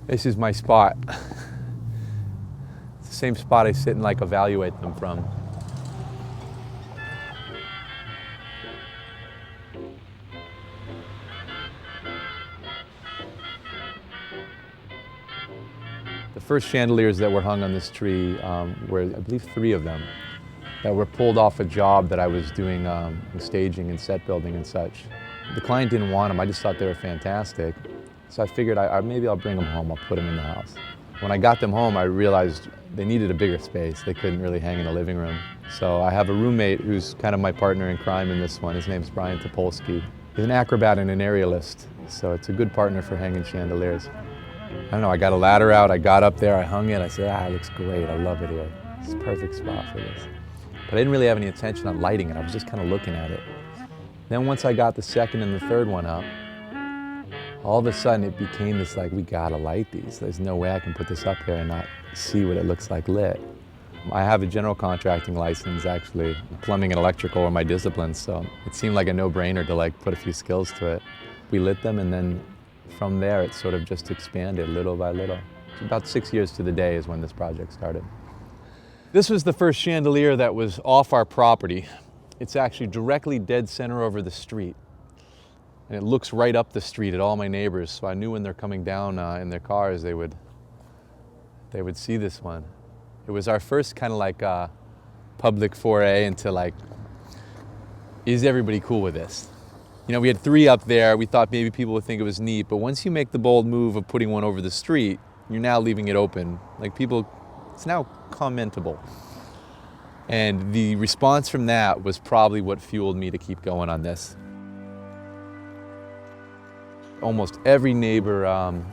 This is my spot. It's the same spot I sit and like evaluate them from. The first chandeliers that were hung on this tree were, I believe, 3 of them that were pulled off a job that I was doing staging and set building and such. The client didn't want them. I just thought they were fantastic. So I figured maybe I'll bring them home. I'll put them in the house. When I got them home, I realized they needed a bigger space. They couldn't really hang in the living room. So I have a roommate who's kind of my partner in crime in this one. His name's Brian Topolsky. He's an acrobat and an aerialist, so it's a good partner for hanging chandeliers. I don't know, I got a ladder out, I got up there, I hung it, I said, it looks great, I love it here. It's a perfect spot for this. But I didn't really have any intention on lighting it, I was just kind of looking at it. Then once I got the second and the third one up, all of a sudden it became this like, we gotta light these. There's no way I can put this up there and not see what it looks like lit. I have a general contracting license, actually. Plumbing and electrical are my disciplines, so it seemed like a no-brainer to like put a few skills to it. We lit them, and then from there it sort of just expanded little by little. About 6 years to the day is when this project started. This was the first chandelier that was off our property. It's actually directly dead center over the street. And it looks right up the street at all my neighbors, so I knew when they're coming down in their cars, they would see this one. It was our first kind of like public foray into like, is everybody cool with this? You know, we had 3 up there. We thought maybe people would think it was neat, but once you make the bold move of putting one over the street, you're now leaving it open. Like people, it's now commentable. And the response from that was probably what fueled me to keep going on this. Almost every neighbor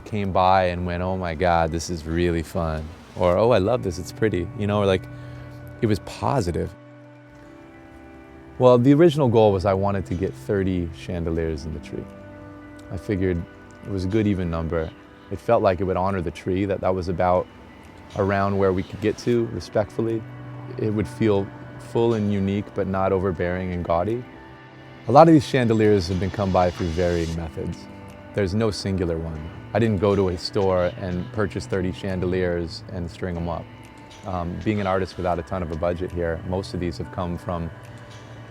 came by and went, oh my God, this is really fun. Or, oh, I love this, it's pretty. You know, or like, it was positive. Well, the original goal was I wanted to get 30 chandeliers in the tree. I figured it was a good even number. It felt like it would honor the tree, that was about around where we could get to, respectfully. It would feel full and unique, but not overbearing and gaudy. A lot of these chandeliers have been come by through varying methods. There's no singular one. I didn't go to a store and purchase 30 chandeliers and string them up. Being an artist without a ton of a budget here, most of these have come from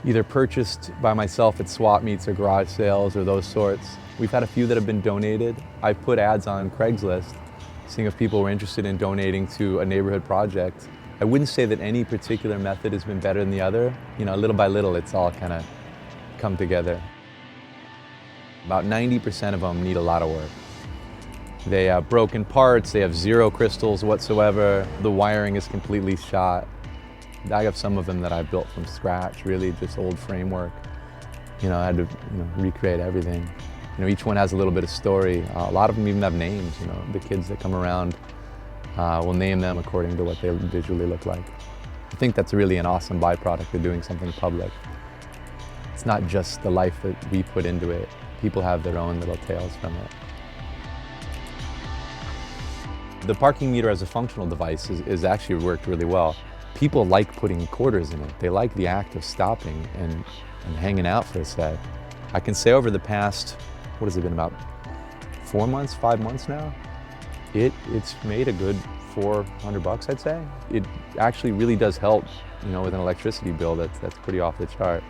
either purchased by myself at swap meets or garage sales or those sorts. We've had a few that have been donated. I've put ads on Craigslist, seeing if people were interested in donating to a neighborhood project. I wouldn't say that any particular method has been better than the other. You know, little by little, it's all kind of come together. About 90% of them need a lot of work. They have broken parts, they have 0 crystals whatsoever, the wiring is completely shot. I have some of them that I built from scratch, really just old framework. You know, I had to recreate everything. You know, each one has a little bit of story. A lot of them even have names, you know. The kids that come around will name them according to what they visually look like. I think that's really an awesome byproduct of doing something public. It's not just the life that we put into it. People have their own little tales from it. The parking meter as a functional device is actually worked really well. People like putting quarters in it. They like the act of stopping and hanging out for a sec. I can say over the past, what has it been, about 4 months, 5 months now? It's made a good $400, I'd say. It actually really does help, you know, with an electricity bill that's pretty off the chart.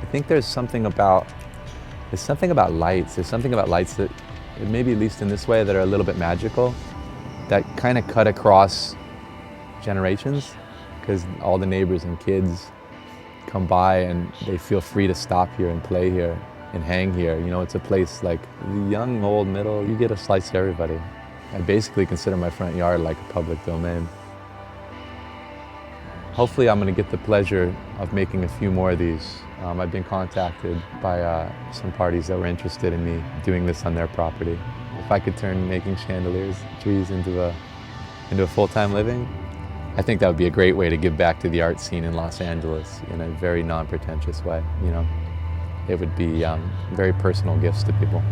I think there's something about lights. There's something about lights that, maybe at least in this way, that are a little bit magical, that kind of cut across generations, because all the neighbors and kids come by and they feel free to stop here and play here and hang here. You know, it's a place like the young, old, middle, you get a slice of everybody. I basically consider my front yard like a public domain. Hopefully I'm going to get the pleasure of making a few more of these. I've been contacted by some parties that were interested in me doing this on their property. If I could turn making chandeliers, trees into a full-time living, I think that would be a great way to give back to the art scene in Los Angeles in a very non-pretentious way. You know, it would be very personal gifts to people.